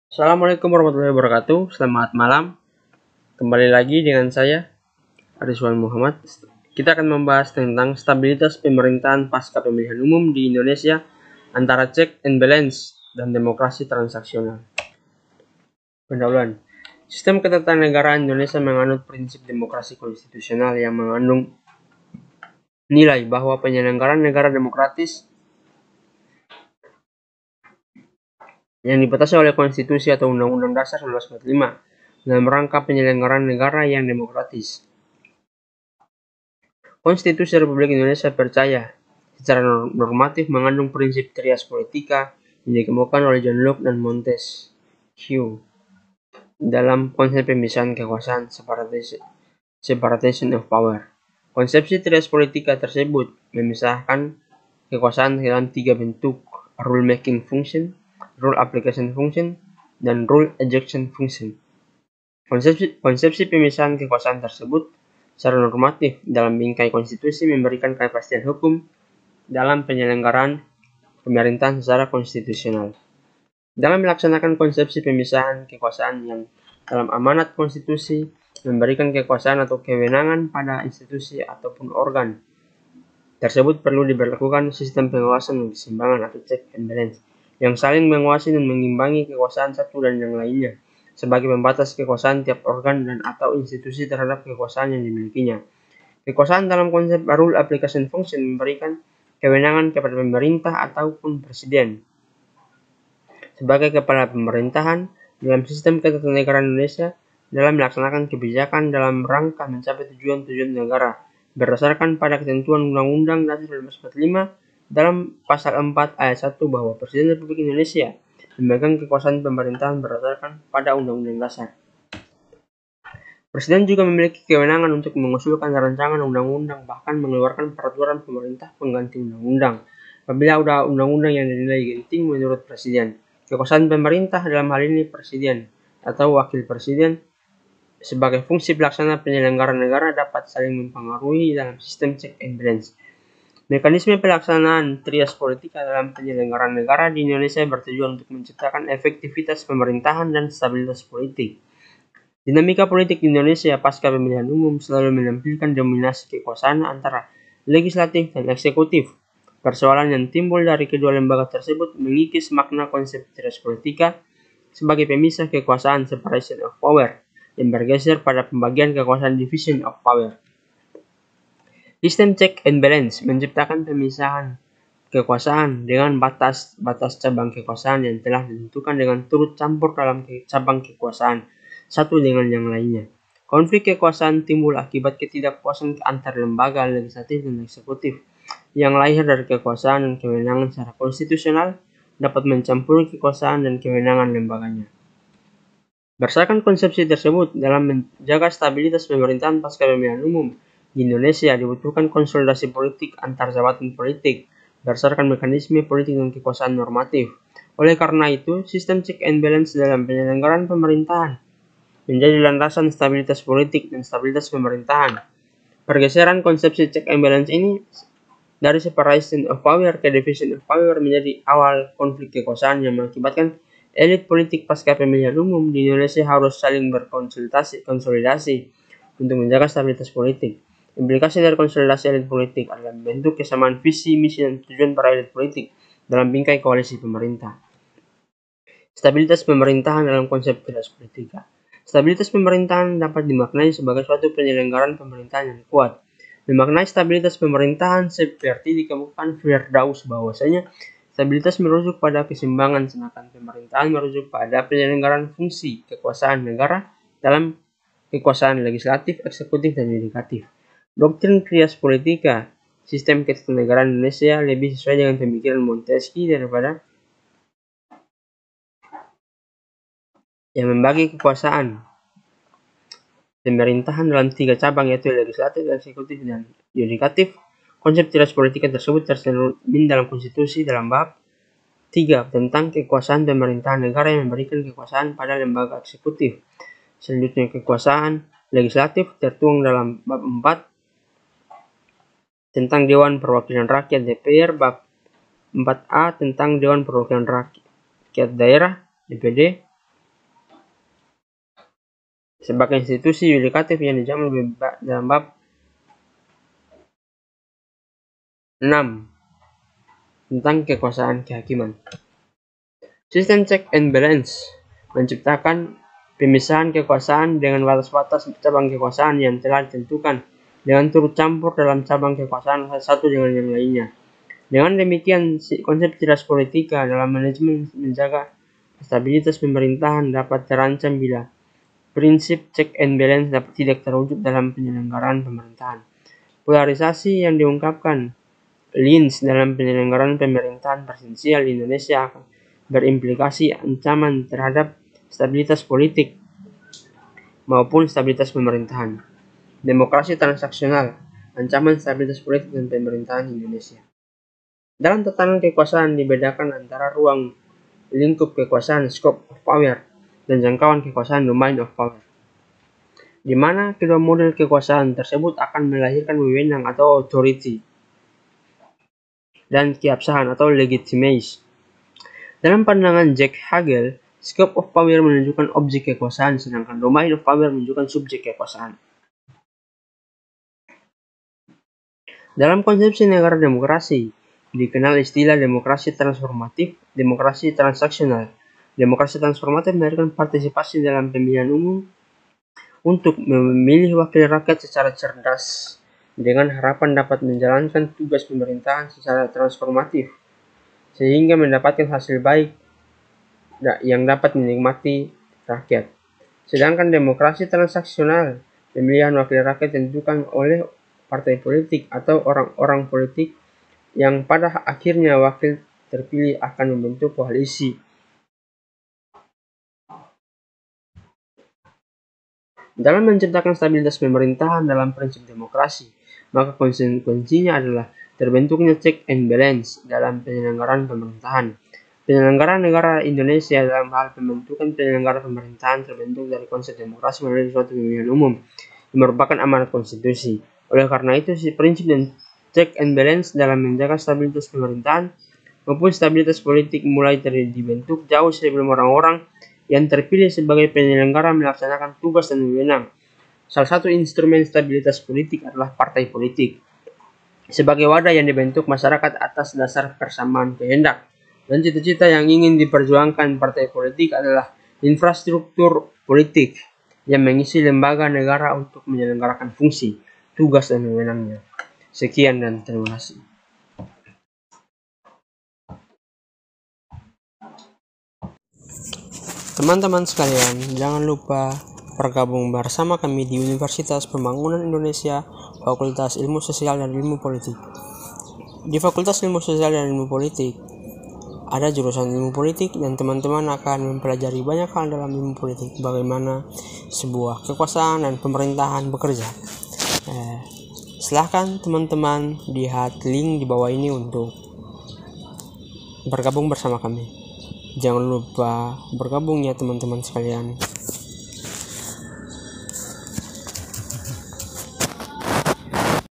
Assalamualaikum warahmatullahi wabarakatuh. Selamat malam. Kembali lagi dengan saya, Ariswan Muhammad. Kita akan membahas tentang stabilitas pemerintahan pasca pemilihan umum di Indonesia antara check and balance dan demokrasi transaksional. Pendahuluan. Sistem ketatanegaraan Indonesia menganut prinsip demokrasi konstitusional yang mengandung nilai bahwa penyelenggaraan negara demokratis yang dibatasi oleh konstitusi atau Undang-Undang Dasar 1945 dalam rangka penyelenggaraan negara yang demokratis. Konstitusi Republik Indonesia percaya secara normatif mengandung prinsip trias politika yang dikemukakan oleh John Locke dan Montesquieu dalam konsep pemisahan kekuasaan separation of power. Konsepsi trias politika tersebut memisahkan kekuasaan dalam tiga bentuk: rule making function, rule application function, dan rule ejection function. Konsepsi pemisahan kekuasaan tersebut secara normatif dalam bingkai konstitusi memberikan kepastian hukum dalam penyelenggaraan pemerintahan secara konstitusional. Dalam melaksanakan konsepsi pemisahan kekuasaan yang dalam amanat konstitusi memberikan kekuasaan atau kewenangan pada institusi ataupun organ tersebut, perlu diberlakukan sistem pengawasan dan keseimbangan atau check and balance yang saling menguasai dan mengimbangi kekuasaan satu dan yang lainnya sebagai pembatas kekuasaan tiap organ dan atau institusi terhadap kekuasaan yang dimilikinya. Kekuasaan dalam konsep rule application function memberikan kewenangan kepada pemerintah ataupun presiden sebagai kepala pemerintahan dalam sistem ketatanegaraan Indonesia dalam melaksanakan kebijakan dalam rangka mencapai tujuan-tujuan negara berdasarkan pada ketentuan Undang-Undang Dasar 1945 dalam pasal 4 ayat 1 bahwa Presiden Republik Indonesia memegang kekuasaan pemerintahan berdasarkan pada Undang-Undang Dasar. Presiden juga memiliki kewenangan untuk mengusulkan rancangan undang-undang, bahkan mengeluarkan peraturan pemerintah pengganti undang-undang apabila ada undang-undang yang dinilai genting menurut Presiden. Kekuasaan pemerintah dalam hal ini Presiden atau Wakil Presiden sebagai fungsi pelaksana penyelenggara negara dapat saling mempengaruhi dalam sistem check and balance. Mekanisme pelaksanaan trias politika dalam penyelenggaraan negara di Indonesia bertujuan untuk menciptakan efektivitas pemerintahan dan stabilitas politik. Dinamika politik di Indonesia pasca pemilihan umum selalu menampilkan dominasi kekuasaan antara legislatif dan eksekutif. Persoalan yang timbul dari kedua lembaga tersebut mengikis makna konsep trias politika sebagai pemisah kekuasaan separation of power yang bergeser pada pembagian kekuasaan division of power. Sistem check and balance menciptakan pemisahan kekuasaan dengan batas cabang kekuasaan yang telah ditentukan dengan turut campur dalam cabang kekuasaan satu dengan yang lainnya. Konflik kekuasaan timbul akibat ketidakpuasan antar lembaga legislatif dan eksekutif yang lahir dari kekuasaan dan kewenangan secara konstitusional dapat mencampuri kekuasaan dan kewenangan lembaganya. Berdasarkan konsepsi tersebut, dalam menjaga stabilitas pemerintahan pasca pemilihan umum di Indonesia dibutuhkan konsolidasi politik antar jabatan politik berdasarkan mekanisme politik dan kekuasaan normatif. Oleh karena itu, sistem check and balance dalam penyelenggaraan pemerintahan menjadi landasan stabilitas politik dan stabilitas pemerintahan. Pergeseran konsepsi check and balance ini dari separation of power ke division of power menjadi awal konflik kekuasaan yang mengakibatkan elit politik pasca pemilihan umum di Indonesia harus saling berkonsolidasi untuk menjaga stabilitas politik. Implikasi dari konsolidasi elit politik adalah membentuk kesamaan visi, misi, dan tujuan para elit politik dalam bingkai koalisi pemerintah. Stabilitas pemerintahan dalam konsep trias politika. Stabilitas pemerintahan dapat dimaknai sebagai suatu penyelenggaraan pemerintahan yang kuat. Memaknai stabilitas pemerintahan seperti dikemukakan Firdaus bahwasanya stabilitas merujuk pada keseimbangan, sedangkan pemerintahan merujuk pada penyelenggaraan fungsi kekuasaan negara dalam kekuasaan legislatif, eksekutif, dan yudikatif. Doktrin trias politika, sistem ketatanegaraan Indonesia lebih sesuai dengan pemikiran Montesquieu daripada yang membagi kekuasaan pemerintahan dalam tiga cabang, yaitu legislatif, eksekutif, dan yudikatif. Konsep trias politika tersebut tercermin dalam konstitusi dalam bab 3 tentang kekuasaan pemerintahan negara yang memberikan kekuasaan pada lembaga eksekutif. Selanjutnya kekuasaan legislatif tertuang dalam bab 4 tentang Dewan Perwakilan Rakyat DPR, bab 4A tentang Dewan Perwakilan Rakyat Daerah DPD, sebagai institusi yudikatif yang dijamin dalam bab 6 tentang kekuasaan kehakiman. Sistem check and balance menciptakan pemisahan kekuasaan dengan batas-batas cabang kekuasaan yang telah ditentukan dengan turut campur dalam cabang kekuasaan satu dengan yang lainnya. Dengan demikian, konsep cerdas politika dalam manajemen menjaga stabilitas pemerintahan dapat terancam bila prinsip check and balance dapat tidak terwujud dalam penyelenggaraan pemerintahan. Polarisasi yang diungkapkan Lins dalam penyelenggaraan pemerintahan presidensial di Indonesia akan berimplikasi ancaman terhadap stabilitas politik maupun stabilitas pemerintahan. Demokrasi transaksional, ancaman stabilitas politik dan pemerintahan Indonesia. Dalam tatanan kekuasaan dibedakan antara ruang lingkup kekuasaan scope of power dan jangkauan kekuasaan domain of power, di mana kedua model kekuasaan tersebut akan melahirkan wewenang atau authority dan keabsahan atau legitimacy. Dalam pandangan Jack Hagel, scope of power menunjukkan objek kekuasaan, sedangkan domain of power menunjukkan subjek kekuasaan. Dalam konsepsi negara demokrasi, dikenal istilah demokrasi transformatif, demokrasi transaksional. Demokrasi transformatif melahirkan partisipasi dalam pemilihan umum untuk memilih wakil rakyat secara cerdas dengan harapan dapat menjalankan tugas pemerintahan secara transformatif sehingga mendapatkan hasil baik yang dapat dinikmati rakyat. Sedangkan demokrasi transaksional, pemilihan wakil rakyat ditentukan oleh partai politik atau orang-orang politik yang pada akhirnya wakil terpilih akan membentuk koalisi. Dalam menciptakan stabilitas pemerintahan dalam prinsip demokrasi, maka konsekuensinya adalah terbentuknya check and balance dalam penyelenggaraan pemerintahan. Penyelenggaraan negara Indonesia dalam hal pembentukan penyelenggara pemerintahan terbentuk dari konsep demokrasi melalui suatu pemilihan umum yang merupakan amanat konstitusi. Oleh karena itu, prinsip dan check and balance dalam menjaga stabilitas pemerintahan maupun stabilitas politik mulai dibentuk jauh sebelum orang-orang yang terpilih sebagai penyelenggara melaksanakan tugas dan wewenang. Salah satu instrumen stabilitas politik adalah partai politik, sebagai wadah yang dibentuk masyarakat atas dasar persamaan kehendak dan cita-cita yang ingin diperjuangkan. Partai politik adalah infrastruktur politik yang mengisi lembaga negara untuk menyelenggarakan fungsi, tugas, dan wewenangnya. Sekian dan terima kasih. Teman-teman sekalian, jangan lupa bergabung bersama kami di Universitas Pembangunan Indonesia, Fakultas Ilmu Sosial dan Ilmu Politik. Di Fakultas Ilmu Sosial dan Ilmu Politik ada jurusan ilmu politik dan teman-teman akan mempelajari banyak hal dalam ilmu politik, bagaimana sebuah kekuasaan dan pemerintahan bekerja. Silahkan teman-teman lihat link di bawah ini untuk bergabung bersama kami. Jangan lupa bergabung ya teman-teman sekalian.